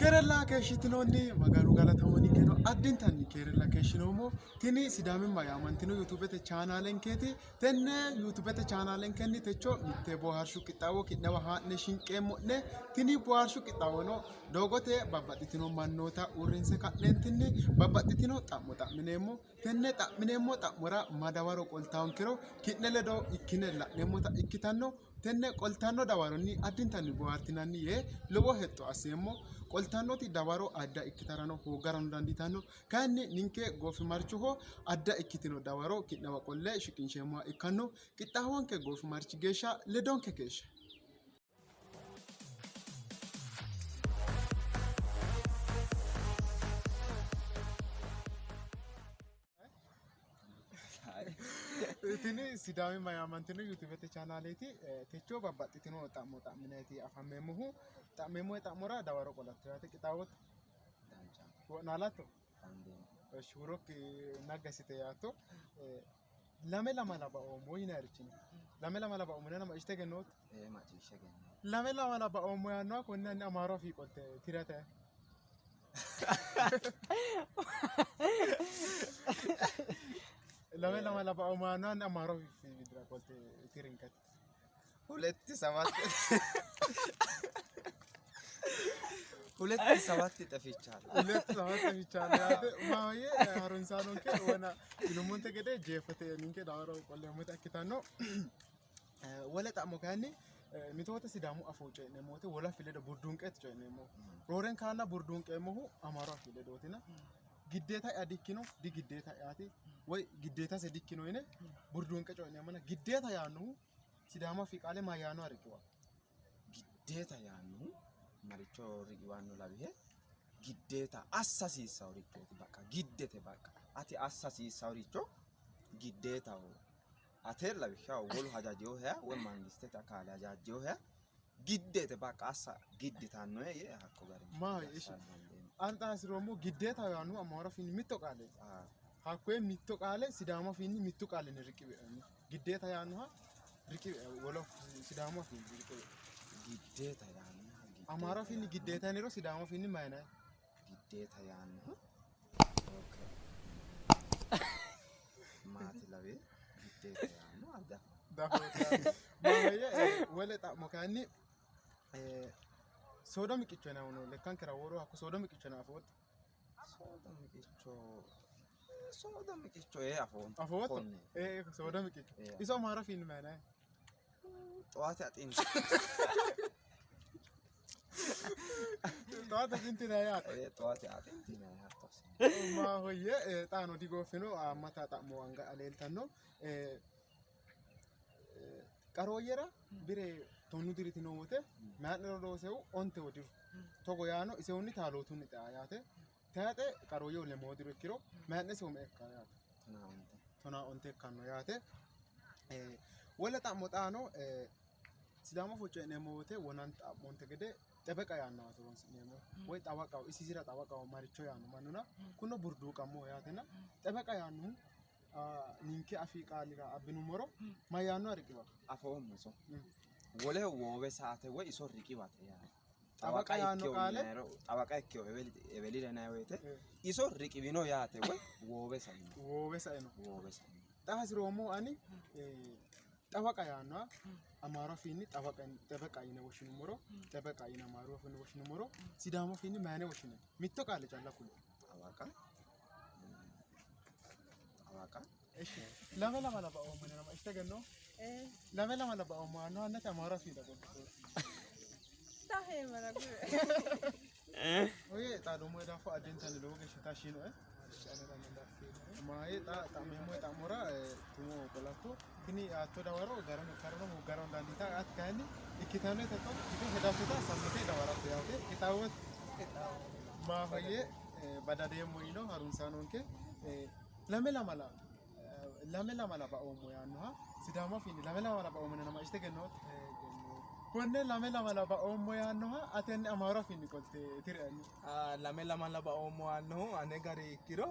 Kerala keeshitinoonni magaaluu galatamoonni kennu addintanni Kerala keeshinomo tini sidaamin mayamantino YouTubete chaanalen keeti tenne YouTubete chaanalen kenni techo mitte booharshu qixxaawo kidnawa haa'ne shinqeemmo'ne tini booharshu qixxaawono doogote babbaxxitino mannoota uurrinse ka'neentinni babbaxxitino xa'mo xa'mineemmo tenne xa'mineemmo xa'mora madawaro qoltaankero ki'ne ledo ikkine la'neemmota ikkitanno tenne qoltanno dawaronni addintanni bohaartinanni yee lowo hexxo asseemmo qoltannoti dawaro adda ikkitarano hoogarano dandiitanno kayinni ninke goofimarchoho adda ikkitino dawaro ki'nawa qolle shiqinsheemmoha ikkanno qixxaawonke goofimarchi geeshsha ledonke keeshsha tini sidaami mayamantino YouTubete chaanaleeti techo babbaxxitino xa'mo xa'mineeti afammeemmohu xa'meemmoe xa'mora dawaro qolatto yaate qixaawotto wo'naalatto shuurokki naggasite yaatto lame lama labaoommo yinayrichini lame lama labaoommo nena maciste gennootto macciishshe genno lame lama labaoommo yaannoha konne anni amaaro afii qolte tirate lame lama labaoommo yaannoha anni amaaro afii widira qolte tirinkati ሁለት ሰባት ጠፍቻለሁ ሁለት ሰባት ጠፍቻለሁ ያተ ማየ አሩንሳኖን ከ ወና ይሉሙን ተገደ ጄፈተ ንንከ ዳወሮ ቆለሙት አክታኖ ወለጣ ሞካኒ ሚቶተ ሲዳሙ አፎጨ ነሞተ ወላ ፍለደ ቡርዱንቀት ጨነሞ ሮረን ካና ቡርዱንቀ ሞሁ አማራ ፍለዶቲና ግዴታ ያዲኪኖ ዲግዴታ ያቲ ወይ ግዴታ ሰዲኪኖ ይነ ቡርዱንቀ ጨነሞና ግዴታ ያኑ ሲዳማ ፊቃለ ማያኑ አርቂዋ ግዴታ ያኑ maricho rigiwanno labihe giddeta assasiisawrichooti bakka giddete bakka ati assasiisawricho giddetaho ate labishaho wolu hajajeho he woy mangistete akaale hajajeho he giddete bakka assa gidditanno ye hakko gari ma ishi anta asiromo giddeta yaanu amara fin mitto qaale hakkoe mitto qaale sidaama finni mitto qaale ne riqibe giddeta yaanu ha riqibe wolo sidaama fin riqibe giddeta yaanu አማራ ፊን ግዴታ ነሮ ሲዳማ ፊን ማይና ግዴታ ያን ኦኬ ማት ለቤ ግዴታ ያን አዳ ዳፎታ ማየ ወለጣ ሞካኒ ሶዶም ቅቸና ነው ለካን ከራወሮ አኩ ሶዶም ቅቸና አፎት ሶዶም ቅቾ አፎት ሶዶም ቅቾ ኢሶ አማራ ፊን ማይና ጠዋት ያጤን Toate tintina ya. Toate tintina ya. Ma hoye tano digo fino amata ta mo anga aleltanno qaroyera bire tonu diritino wote maadno do sew onte wodiru togo yaano iseuni taalotuni ta yaate taate qaroyo le modiro ikkiro maadne sew me ekka yaate tona onte kanno yaate wala ta mo taano sidama focho enemo wote wonan ta monte gede ጠበቃ ያናው ተወንስ ነሞ ወይ ጣዋቃው ኢሲሲራ ጣዋቃው ማሪቾ ያኑ ማኑና ኩኖ ቡርዱ ቀሞ ያተና ጠበቃ ያኑ ኒንኬ አፍሪቃ ሊጋ አብኑ ሞሮ ማያኑ አርቂባ አፎም ሶ ወለ ወበ ሰዓተ ወይ ሶ ርቂባ ያ ጠበቃ ያኑ ቃለ ጠበቃ እኮ ኤቤሊ ለና ወይተ ኢሶ ርቂቢኖ ያተ ወይ ወበ ሳይ ነው ጣስሮሞ አኒ ጠበቃ ያኑ አማራ ፊኒ ጠበቃ ይነ ወሽኑ ሞሮ ጠበቃ ይነ ማሩ ወሽኑ ወሽኑ ሞሮ ሲዳሞ ፊኒ ማኔ ወሽኑ ሚቶ ቃለ ጫላኩ ጠበቃ እሺ ለመላ ባኦ ምን ነው እስተገኖ ለመላ ባኦ ማኑ አነ አማራ ፊኒ ደጎ ታሄ መረጉ ወይ ታዶሞ ዳፎ አደንተን ሎገ ሽታሺ ነው ማይ ጣሜሞ ጣሞራ ቱሞ ቆላቶ ግን አቶ ዳወሮ ጋራን ካረሞ ጋራን ዳንዲታ አትካኒ ኢኪታነ ተቶ ግን ሄዳፍታ ሰምቴ ዳወራቶ ያውቴ ኢታወት ማሆየ ባዳዴ ሞይኖ ሀሩንሳኖንኬ ለመላ ማላ ባኦሞ ያንሃ ሲዳማ ፊኒ ለመላ ማላ ባኦሞ ነማ እስተገኖት ኮነ ለመላ ማላ ባኦሞ ያንሃ አተን አማራ ፊኒ ቆልቴ ትሪአኒ ለመላ ማላ ባኦሞ ያንሁ አነ ጋር ይኪሮ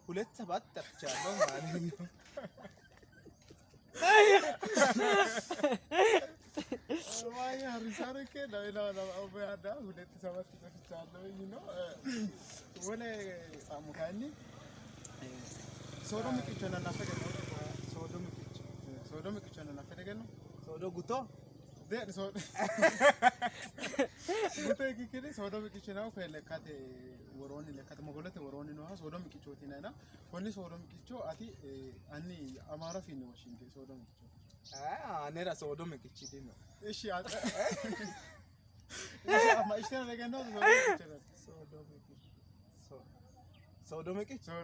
ሁለት ሰባት ጠፍቻለሁ ማለት ነው ዋይ አሪሳረ ከዳ ኢላላ አባዳ ሁለት ሰባት ተፈቻለሁ ነው ወለ ሳሙካኒ ሶዶ ምክቸና ናፈገ ሶዶ ምክቸና ናፈገ ነው ሶዶ ጉቶ de so Gute kikiri sodo mikichina ko lekate woroni lekate mogolete woroni no ha sodo mikichoti na konni sodo mikicho ati anni amara finni washinte sodo mikicho nera sodo mikichidi no eshi ata ma ishena legendo sodo mikicho sodo mikicho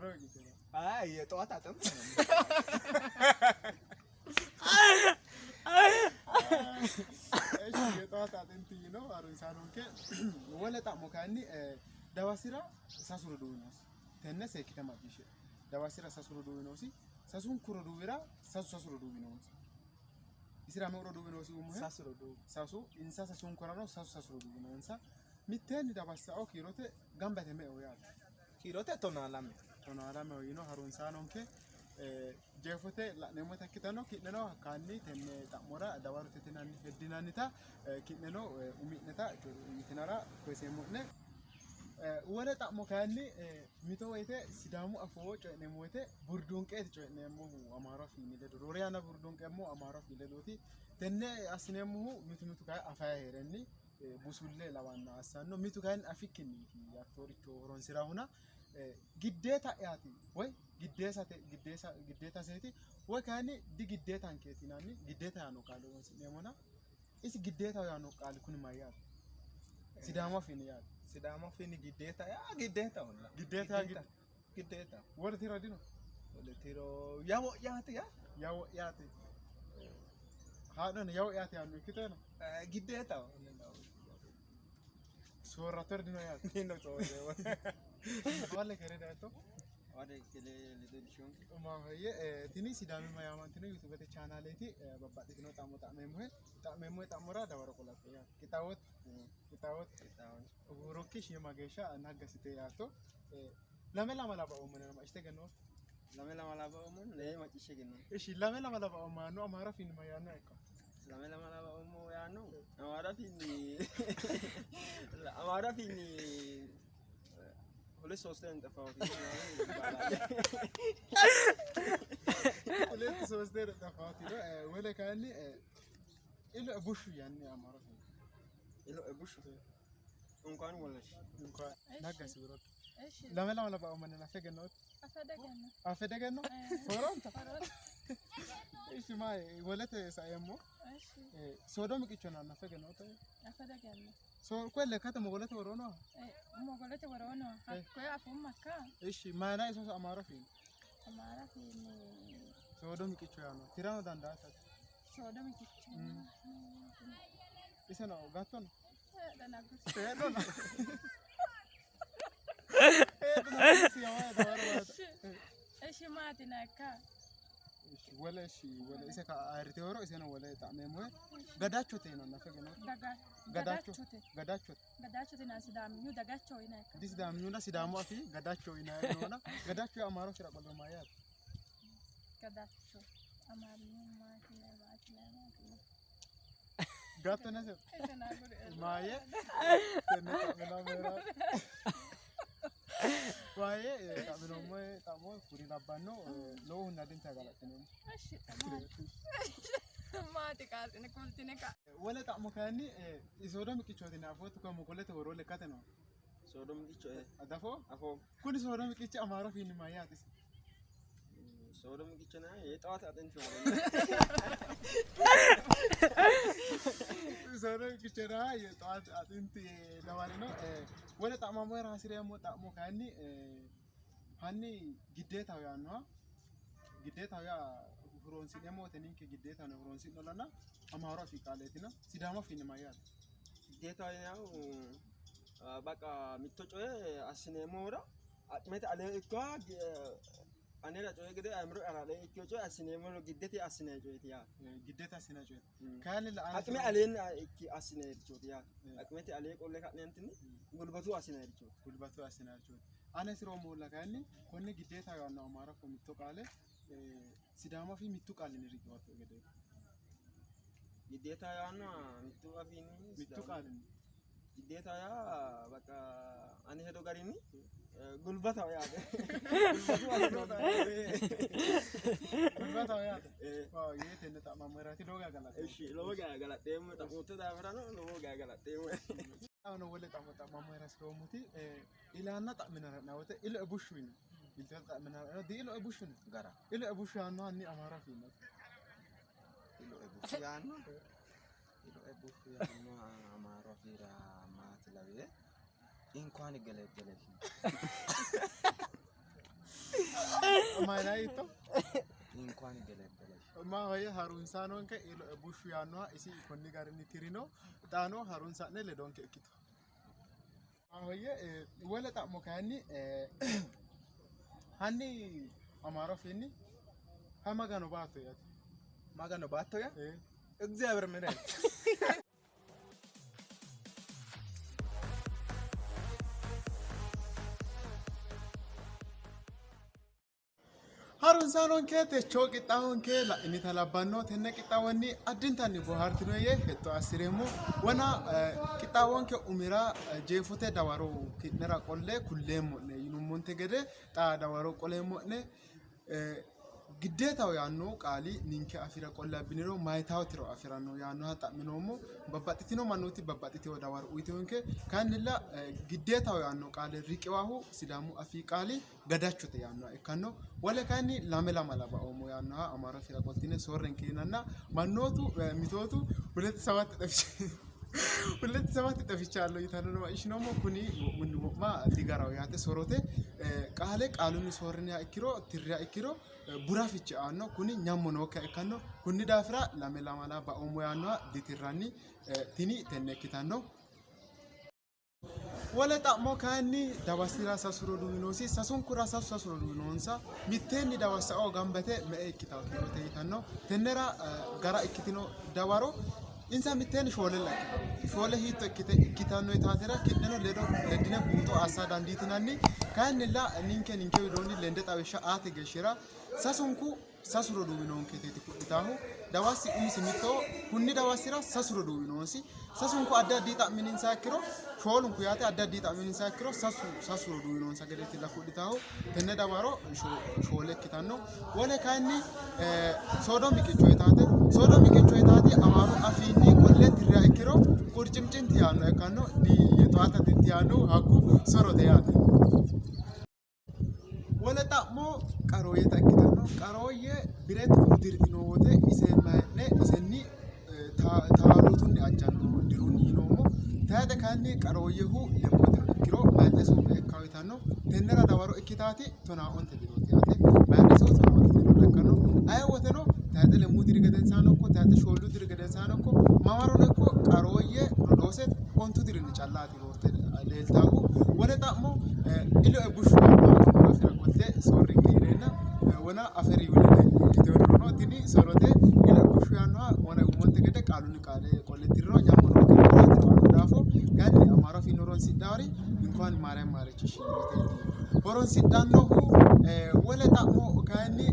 የጠዋት አጥንት ነው የጠዋት አጥንት ነው አሩንሳኖን ከ ወለጣ ሞካኒ ዳዋሲራ ሳሱሩ ዱኖስ ተነሰ ከተማ ቢሽ ዳዋሲራ ሳሱሩ ዱኖሲ ሳሱን ኩሩ ዱቢራ ሳሱሩ ዱቢኖስ ኢስራ መውሮ ዱቢኖሲ ኡሙ ሳሱ ኢንሳ ሳሱን ኩራኖ ሳሱሩ ዱቢኖንሳ ሚቴን ዳባሳኦ ኪሮቴ ጋምባቴ መው ያ ኪሮቴ ቶናላም ነው አሩንሳኖን ከ jeefote la'neemmo takkitano ki'neno hakkaanni tenne xa'mora dawarote tinanni heddinannita ki'neno umi'neta yitinara koyseemmo'ne wole xa'mo kayinni mito woyte sidaamu afoo coy'neemmo woyte burduunqeeti coy'neemmohu amaaru afiinni ledo roore yanna burduunqeemmo amaaru afiinni ledooti tenne assineemmohu mitu kayi afaya heerenni busulle lawanna assanno mitu kayinni afikkinniiti attooricho horonsirahuna giddeta yaati way giddeta seeti way kayni di giddeta ankeeti nanni giddeta yaano qaalo wonsineemona isi giddeta yaano qaali kuni mayyaate sidaama fini giddeta giddeta olla giddeta wala tiro dino wala tiro yawo yaate haadon yawo yaate yaano ikkitena giddeta soorator dino yaate no soorewa wala kere dato wale kele lidolishon ma hoye tini sidami mayamantino youtube te channeleti babbaxitino xa'meemmo xa'mora dawaro qolate ya kitawot urokki shima geesha naggasite yaato lame lama laba omone ma ishte genno lame lama laba omone le ma cishe genno ishi lame lama laba omano amara fin mayano ecco lame lama laba omo yaano amara fini ሁለት ሶስት እንጠፋው ሁለት ሶስት እንጠፋው ወለ ካኒ ኢሎ ቡሽ ያኒ አማራ ኢሎ ቡሽ እንኳን ወለሽ እንኳን ናጋስ ብሮ እሺ ለማላ ለባው ማን ናፈገነው አፈደገነው ፎሮንታ እሺ ማይ ወለተ ሳየሞ እሺ ሶዶም ቅቾና ናፈገነው አፈደገነው so quelle kata mogolete worono hakko afu makka ishi mana iso amara fin so do mikicho yano tirano dandata so do mikicho iseno gatton danagus pedona si yawa dawaro ishi matinaka wala isa ka arite woro iseno wala ta'memo gadachote no nafegeno gadachote na sidamyu dagacho ina ka sidamyu na sidamu afi gadacho ina nona gadacho amaro sira qodo mayat gadacho amaru ma gatto na se maye tenne mela wae tamino tamo puri labbano no hunna dinta galatino mati kaasine kultine ka wala tamo kani isodo mikichoti na foto ko mogolete woro lekate no sodo mikicho adafo afo kuni sodo mikicho amaro fini mayati sodo mikicho na የጠዋት አጥንት ነው sodo mikicho na የጠዋት አጥንት ለማለት ነው ወለ ጣማሞ ራስሪያሞ ጣሞ ካኒ ሃኒ ግዴታው ያኗ ግዴታው ያ ፍሮንሲ ደሞ ተኒንከ ግዴታ ነው ፍሮንሲ ነውና አማራ ፊቃለትና ሲዳማ ፊን ማያት ግዴታው ያው በቃ ሚቶጮ አስኔሞራ አጥመት አለ እኮ አኔራ ጮይ ግዴ አምሮ አራለ እኮ አስኔሞ ግዴታ አስኔጆ ያ ግዴታ አስኔጆ ካለ አጥመ አለን አስኔጆ ያ አጥመት አለ ቆለ ካነንትን ጉልበቱ አስኔጆ አነ ስሮ ሞላ ካኒ ኮነ ግዴታ ያው ነው አማራ ኮሚቶ ቃለ ሲዳማ ፊ ሚቱ ቃል ንሪቆት ገደ ግዴታ ያና ሚቱ አፊኒ ሚቱ ቃል ግዴታ ያ በቃ አኔ ሄዶ ጋሪኒ ጉልበታው ያደ ጉልበታው ያደ ዋው የት እንጣ ማመራቲ ሎጋ ገላጤ እሺ ሎጋ ገላጤ ሙተ ዳፈራ ነው ሎጋ ገላጤ አሁን ወለ ጣመጣ ማመራ ስለሙቲ ኢላና ጣምና ናወተ ኢለ ቡሽዊን ይልታ ጣምና ነው ዲሎ ቡሽዊን ጋራ ኢለ ቡሽ ያና አኒ አማራ ፊልም ኢሎ ቡሽ ያና አማራ ፊራ ማት ለቤ እንኳን ገለገለሽ ማይናይቶ እንኳን ገለገለሽ ማ ሆየ ሃሩንሳኖን ከ ኢሎ ቡሽ ያና እሲ ኮኒ ጋር ኒትሪኖ ጣኖ ሃሩንሳኔ ለዶንከ እኪቶ ሆየ ወለ ጣሞ ካኒ ሃኒ አማራ ፊኒ ሃማጋኖ ባቶ ያት ማጋኖ ባቶ ያ እግዚአብሔር ምን አይል Harunsanon ke techo qixxaawon ke la inni talabbanno tenne qixxaawonni addintanni bohaartino yee hetto assiremo wona qixxaawon ke umira jeefute dawaro kidnera qolle kulleemmo'ne yinummonte gede xaa dawaro qoleemmo'ne ግዴታው ያኑ ቃሊ ኒንከ አፊራ ቆላ ቢኒሮ ማይታው ትሮ አፊራኖ ያኑ ሀጣሚኖሞ በባጥቲኖ ማኖቲ በባጥቲው ዳዋር ኡይቶንከ ካንላ ግዴታው ያኑ ቃሊ ሪቂዋሁ ሲዳሙ አፊ ቃሊ ገዳቹተ ያኑ እካኖ ወለ ካኒ ላመላ ማላባ ኦሞ ያኑ አማራ ፊራ ቆልቲነ ሶረን ኪናና ማኖቱ ሚቶቱ 27 ጠፍቻለሁ ይታነው ማሽኖሞ ኩኒ ሙንሞማ ዲጋራው ያተ ሶሮቴ ቃለ ቃሉን ሶርኒያ እኪሮ ትሪያ እኪሮ ቡራፊች አኖ ኩኒ ኛሞኖ ከከኖ ኩኒ ዳፍራ ላሜላማላ ባኦሞ ያኖ ዲትራኒ ቲኒ ተነኪታኖ ወለጣሞ ካኒ ዳባሲራ ሳሱሮ ዱሚኖሲ ሳሱን ኩራ ሳሱሮ ዱሚኖንሳ ሚቴኒ ዳባሳኦ ጋምበቴ መኤኪታው ኪሮቴ ይታኖ ተነራ ጋራ እኪቲኖ ዳዋሮ insa mitten shole hitto ikkitano itatera kidneno ledo ledine buuto assa dandiitinanni kaynilla ninke widoni lende xawishsha aate geeshshira sasunku sasuro duwinonketeti kudhitaahu dawasi umisi mitto kunni dawasira sasuro duwinonsi sasunku addi addi xa'mininsa ikkiro shoolunku yaate addi addi xa'mininsa ikkiro sasuro duwinonsa gedetilla kudhitaahu tenne dawaro shoole ikkitanno wole kayinni soodo miqicho itaate amaaru afiinni qolle tirra ikkiro qurcimcinti yaanno ekkanno di yexaata tintiyaanno hakku sorote yaate wole xa'mo qarooyeta ikkitanno qarooyye bireetu udirtino wote isenni taalutunni ajjanno dirunni yinoommo taate kaanni qarooyyehu lemmootiro ikkiro maayne soome ekkawitanno tennera dawaro ikkitaati tonaa'onte dirooti yaate maayne soo tonaa'onte diroo ekkanno aye woteno taate lemmuu diri gedensaano ikko taate shoollu diri gedensaano ikko mamarono ikko qarooyye rodoose ontu dirinni callaati roorte leeltaahu wole xa'mo ilo e bushshu afira qolte soorri kiireenna wona aferi wulite kiteodrono tini sorote ilo e bushshu yaannoha wona ummonte gede qaalunni qaale qolletiriro nyammono daafo ganni amaaro afiinni horonsidhaari inkwaan maariyaam maarichi shiiloteeti horonsidhannohu wole xa'mo kayinni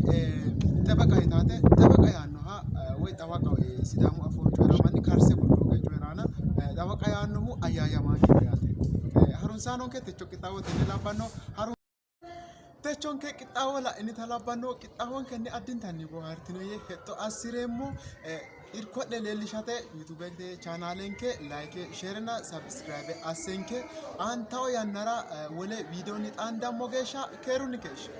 xabaqa itaate xabaqa yaannoha woy xabaqa sidaamu afoo coyramanni karse bulluuqe coyraana xabaqa yaannohu ayyaayamaanchi yaate harunsaanonke techo qixxaawo tenne labbanno techonke qixxaawo la'ini talabbanno qixxaawonkenni addintanni bohaartino yee hexxo assireemmo irko'le leellishate yuutubete chaanaalenke layike sheerena sabskraayibe assenke aantawo yannara wole viidiyoonni xaandammo geeshsha keerunni keeshsha